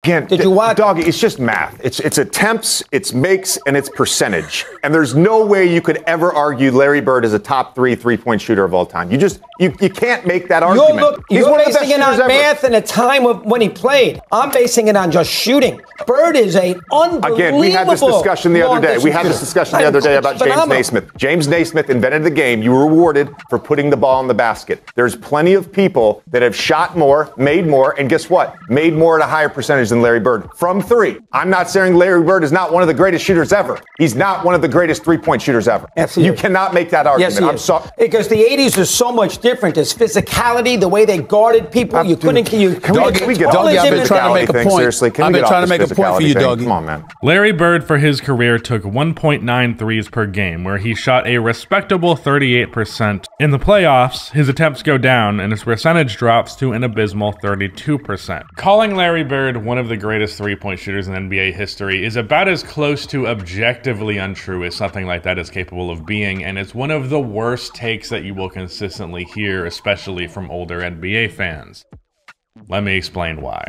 Again, Did you watch? Doggy, it's just math. It's attempts, it's makes, and it's percentage. And there's no way you could ever argue Larry Bird is a top 3 3-point shooter of all time. You can't make that argument. You're basing it on math and a time of when he played. I'm basing it on just shooting. Bird is a unbelievable. Again, we had this discussion the other day. We had this discussion the other day about James Naismith. James Naismith invented the game. You were rewarded for putting the ball in the basket. There's plenty of people that have shot more, made more, and guess what? Made more at a higher percentage than Larry Bird from 3. I'm not saying Larry Bird is not one of the greatest shooters ever. He's not one of the greatest 3-point shooters ever. Absolutely. You cannot make that argument. Yes, I'm sorry. Because the 80s is so much different. There's physicality, the way they guarded people. You couldn't. Doggy, I've been trying to make a point. Seriously, I've been trying to make a point for you, Doggy. Come on, man. Larry Bird for his career took 1.9 threes per game, where he shot a respectable 38%. In the playoffs, his attempts go down and his percentage drops to an abysmal 32%. Calling Larry Bird one of the greatest 3-point shooters in NBA history is about as close to objectively untrue as something like that is capable of being, and it's one of the worst takes that you will consistently hear, especially from older NBA fans. Let me explain why.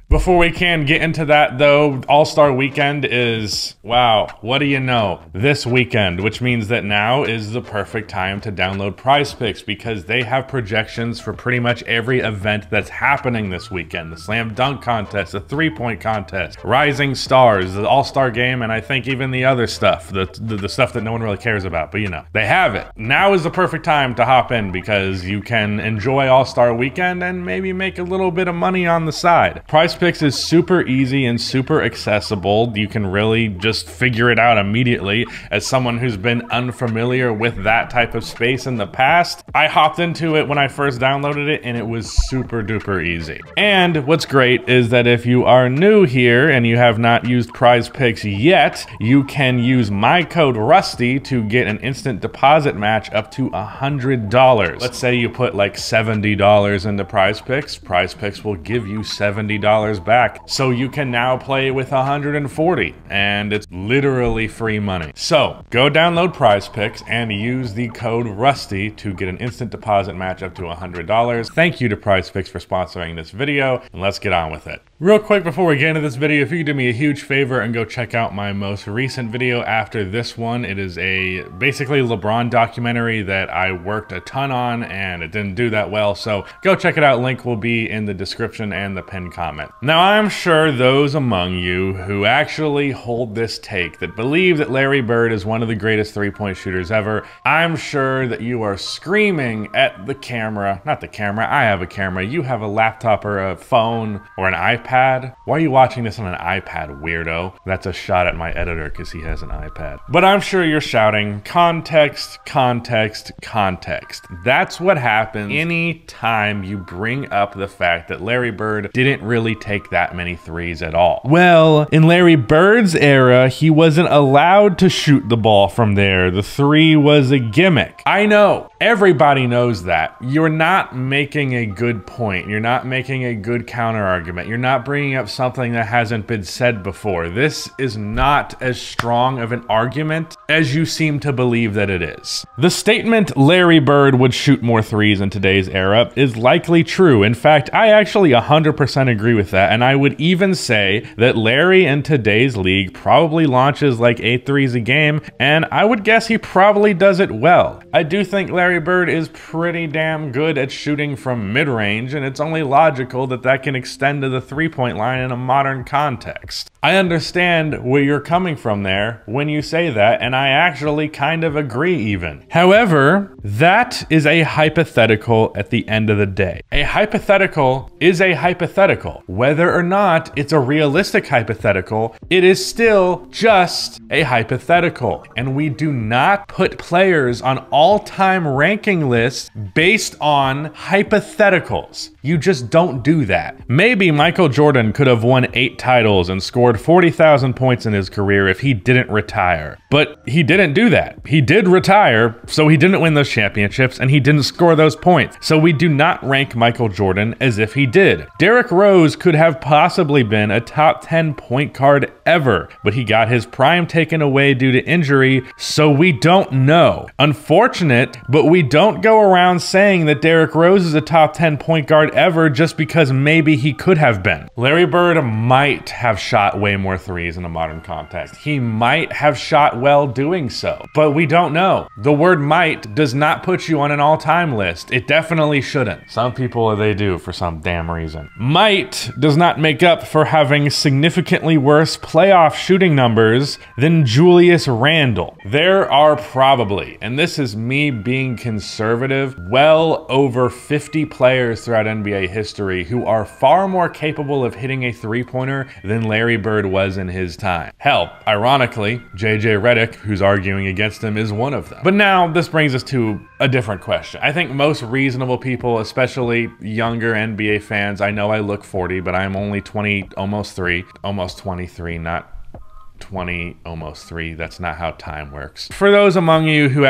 Before we can get into that, though, All-Star Weekend is, wow, what do you know, this weekend, which means that now is the perfect time to download Prize Picks because they have projections for pretty much every event that's happening this weekend. The Slam Dunk Contest, the 3-point contest, Rising Stars, the All-Star Game, and I think even the other stuff, the stuff that no one really cares about, but you know, they have it. Now is the perfect time to hop in because you can enjoy All-Star Weekend and maybe make a little bit of money on the side. Prize Picks is super easy and super accessible. You can really just figure it out immediately. As someone who's been unfamiliar with that type of space in the past, I hopped into it when I first downloaded it and it was super duper easy. And what's great is that if you are new here and you have not used Prize Picks yet, you can use my code Rusty to get an instant deposit match up to $100. Let's say you put like $70 into Prize Picks. Prize Picks will give you $70 back. So you can now play with 140 and it's literally free money. So go download Prize Picks and use the code Rusty to get an instant deposit match up to $100. Thank you to Prize Picks for sponsoring this video and let's get on with it. Real quick before we get into this video, if you could do me a huge favor and go check out my most recent video after this one. It is a basically LeBron documentary that I worked a ton on and it didn't do that well. So go check it out. Link will be in the description and the pinned comment. Now, I'm sure those among you who actually hold this take that believe that Larry Bird is one of the greatest 3-point shooters ever, I'm sure that you are screaming at the camera, not the camera, I have a camera, you have a laptop or a phone or an iPad. Why are you watching this on an iPad, weirdo? That's a shot at my editor because he has an iPad. But I'm sure you're shouting, context, context, context. That's what happens anytime you bring up the fact that Larry Bird didn't really take that many threes at all. Well, in Larry Bird's era, he wasn't allowed to shoot the ball from there. The 3 was a gimmick. I know, everybody knows that. You're not making a good point. You're not making a good counter argument. You're not bringing up something that hasn't been said before. This is not as strong of an argument as you seem to believe that it is. The statement Larry Bird would shoot more threes in today's era is likely true. In fact, I actually 100% agree with that. And I would even say that Larry in today's league probably launches like 8 threes a game, and I would guess he probably does it well. I do think Larry Bird is pretty damn good at shooting from mid-range, and it's only logical that that can extend to the 3-point line in a modern context. I understand where you're coming from there when you say that, and I actually kind of agree even. However, that is a hypothetical at the end of the day. A hypothetical is a hypothetical. Whether or not it's a realistic hypothetical, it is still just a hypothetical. And we do not put players on all-time ranking lists based on hypotheticals. You just don't do that. Maybe Michael Jordan could have won 8 titles and scored 40,000 points in his career if he didn't retire. But he didn't do that. He did retire, so he didn't win those championships and he didn't score those points. So we do not rank Michael Jordan as if he did. Derrick Rose could have possibly been a top 10 point guard ever, but he got his prime taken away due to injury, so we don't know. Unfortunate, but we don't go around saying that Derrick Rose is a top 10 point guard ever just because maybe he could have been. Larry Bird might have shot way more threes in a modern context. He might have shot well doing so, but we don't know. The word might does not put you on an all-time list. It definitely shouldn't. Some people, they do for some damn reason. Might does not make up for having significantly worse playoff shooting numbers than Julius Randle. There are probably, and this is me being conservative, well over 50 players throughout NBA history who are far more capable of hitting a three-pointer than Larry Bird was in his time. Hell, ironically, JJ Redick, who's arguing against him, is one of them. But now this brings us to a different question. I think most reasonable people, especially younger NBA fans, I know I look 40, but I'm only 20, almost 23, not 20, almost 3. That's not how time works. For those among you who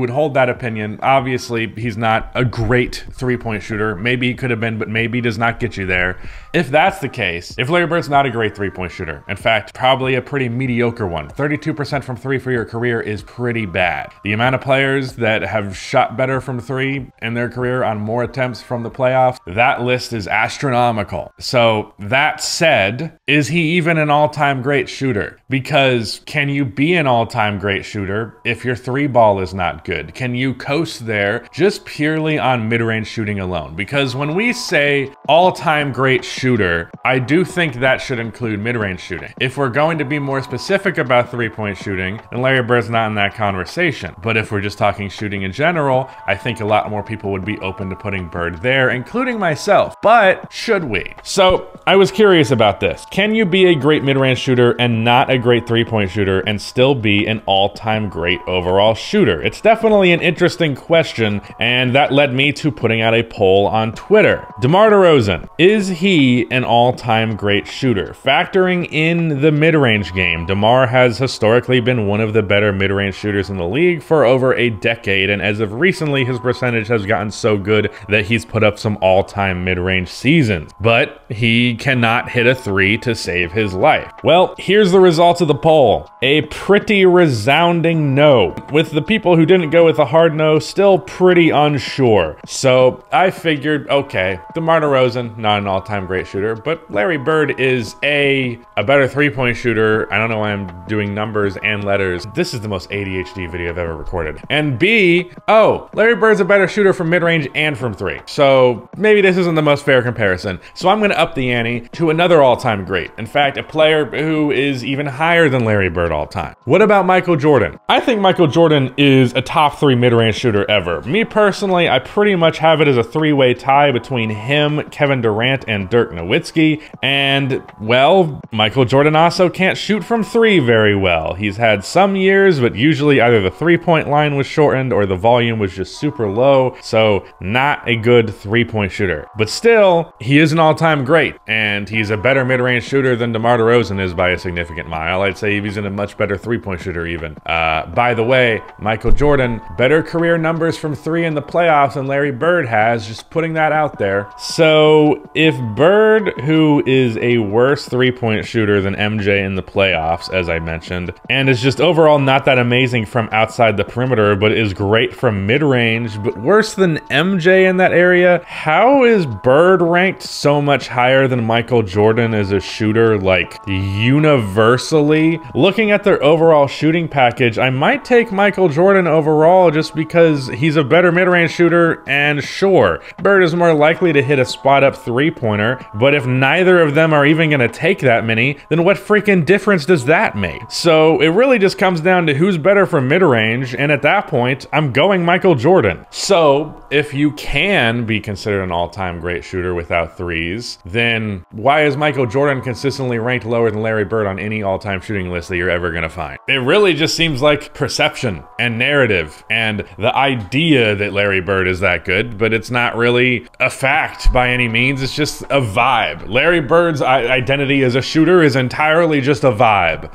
would hold that opinion, obviously he's not a great three-point shooter. Maybe he could have been, but maybe does not get you there. If that's the case, if Larry Bird's not a great three-point shooter, in fact, probably a pretty mediocre one, 32% from three for your career is pretty bad. The amount of players that have shot better from three in their career on more attempts from the playoffs, that list is astronomical. So that said, is he even an all-time great shooter? Because can you be an all-time great shooter if your three ball is not good? Can you coast there just purely on mid-range shooting alone? Because when we say all-time great shooter, I do think that should include mid-range shooting. If we're going to be more specific about three-point shooting, then Larry Bird's not in that conversation. But if we're just talking shooting in general, I think a lot more people would be open to putting Bird there, including myself. But should we? So I was curious about this. Can you be a great mid-range shooter and not a great three-point shooter and still be an all-time great overall shooter? It's definitely an interesting question, and that led me to putting out a poll on Twitter. DeMar DeRozan, is he an all-time great shooter? Factoring in the mid-range game, DeMar has historically been one of the better mid-range shooters in the league for over a decade, and as of recently, his percentage has gotten so good that he's put up some all-time mid-range seasons, but he cannot hit a three to save his life. Well, here's the results of the poll. A pretty resounding no, with the people who didn't go with a hard no still pretty unsure. So I figured, okay, DeMar DeRozan, not an all-time great shooter, but Larry Bird is a better three-point shooter. I don't know why I'm doing numbers and letters. This is the most ADHD video I've ever recorded. And B, oh, Larry Bird's a better shooter from mid-range and from three. So maybe this isn't the most fair comparison. So I'm gonna up the ante to another all-time great. In fact, a player who is even higher than Larry Bird all time. What about Michael Jordan? I think Michael Jordan is a top 3 mid-range shooter ever. Me personally, I pretty much have it as a three-way tie between him, Kevin Durant, and Dirk Nowitzki. And, well, Michael Jordan also can't shoot from three very well. He's had some years, but usually either the three-point line was shortened or the volume was just super low, so not a good three-point shooter. But still, he is an all-time great, and he's a better mid-range shooter than DeMar DeRozan is by a significant mile. I'd say he's in a much better three-point shooter even. By the way, Michael Jordan, better career numbers from three in the playoffs than Larry Bird has, just putting that out there. So if Bird, who is a worse three-point shooter than MJ in the playoffs, as I mentioned, and is just overall not that amazing from outside the perimeter, but is great from mid-range, but worse than MJ in that area, how is Bird ranked so much higher than Michael Jordan as a shooter, like universally? Looking at their overall shooting package, I might take Michael Jordan overall just because he's a better mid-range shooter, and sure, Bird is more likely to hit a spot-up three-pointer, but if neither of them are even going to take that many, then what freaking difference does that make? So it really just comes down to who's better from mid-range, and at that point, I'm going Michael Jordan. So if you can be considered an all-time great shooter without threes, then why is Michael Jordan consistently ranked lower than Larry Bird on any all-time shooting list that you're ever going to find? It really just seems like perception and narrative and the idea that Larry Bird is that good, but it's not really a fact by any means. It's just a vibe. Larry Bird's identity as a shooter is entirely just a vibe.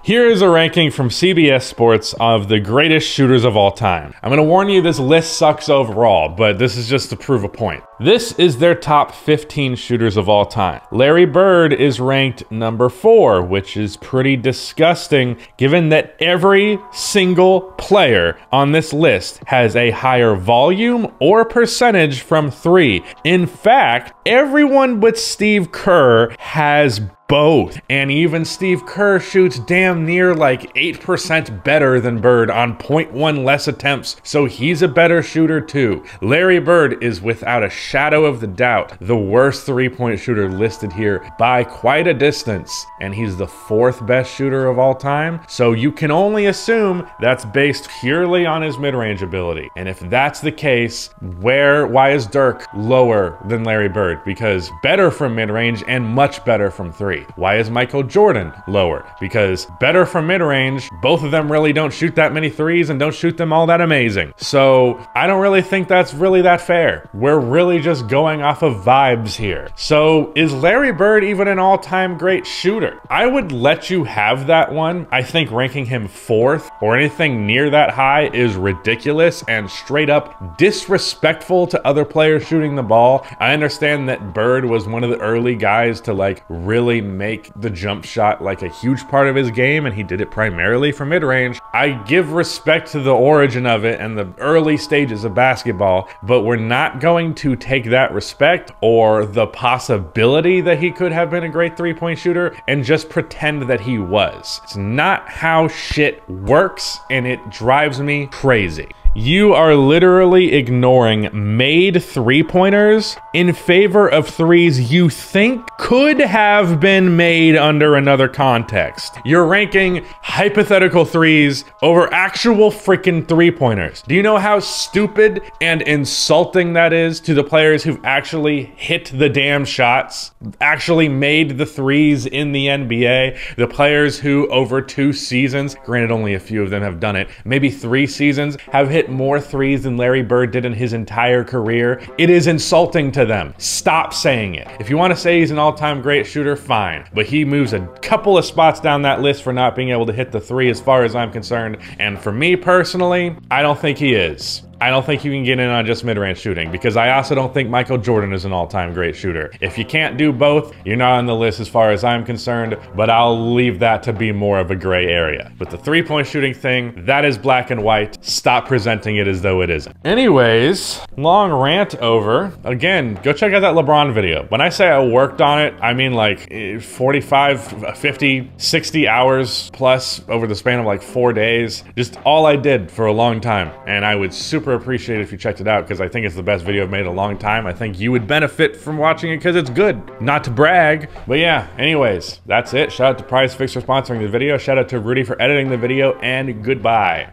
Here is a ranking from CBS Sports of the greatest shooters of all time. I'm going to warn you, this list sucks overall, but this is just to prove a point. This is their top 15 shooters of all time. Larry Bird is ranked number 4, which is pretty disgusting given that every single player on this list has a higher volume or percentage from 3. In fact, everyone but Steve Kerr has both. And even Steve Kerr shoots damn near like 8% better than Bird on 0.1 less attempts, so he's a better shooter too. Larry Bird is without a shadow of the doubt the worst three-point shooter listed here by quite a distance, and he's the 4th best shooter of all time, so you can only assume that's based purely on his mid-range ability. And if that's the case, why is Dirk lower than Larry Bird? Because better from mid-range and much better from 3. Why is Michael Jordan lower? Because better from mid-range, both of them really don't shoot that many threes and don't shoot them all that amazing. So I don't really think that's really that fair. We're really just going off of vibes here. So is Larry Bird even an all-time great shooter? I would let you have that one. I think ranking him 4th or anything near that high is ridiculous and straight up disrespectful to other players shooting the ball. I understand that Bird was one of the early guys to like really make the jump shot like a huge part of his game, and he did it primarily from mid-range. I give respect to the origin of it and the early stages of basketball, but we're not going to take that respect or the possibility that he could have been a great three-point shooter and just pretend that he was. It's not how shit works, and it drives me crazy. You are literally ignoring made three-pointers in favor of threes you think could have been made under another context. You're ranking hypothetical threes over actual freaking three-pointers. Do you know how stupid and insulting that is to the players who've actually hit the damn shots, actually made the threes in the NBA? The players who over 2 seasons, granted only a few of them have done it, maybe 3 seasons, have hit more threes than Larry Bird did in his entire career. It is insulting to them. Stop saying it. If you want to say he's an all-time great shooter, fine. But he moves a couple of spots down that list for not being able to hit the 3 as far as I'm concerned. And for me personally, I don't think he is. I don't think you can get in on just mid-range shooting, because I also don't think Michael Jordan is an all-time great shooter. If you can't do both, you're not on the list as far as I'm concerned, but I'll leave that to be more of a gray area. But the three-point shooting thing, that is black and white. Stop presenting it as though it isn't. Anyways, long rant over. Again, go check out that LeBron video. When I say I worked on it, I mean like 45, 50, 60 hours plus over the span of like 4 days. Just all I did for a long time. And I would super appreciate it if you checked it out, because I think it's the best video I've made in a long time. I think you would benefit from watching it because it's good. Not to brag, but yeah, anyways, that's it. Shout out to Prize Fix for sponsoring the video. Shout out to Rudy for editing the video, and goodbye.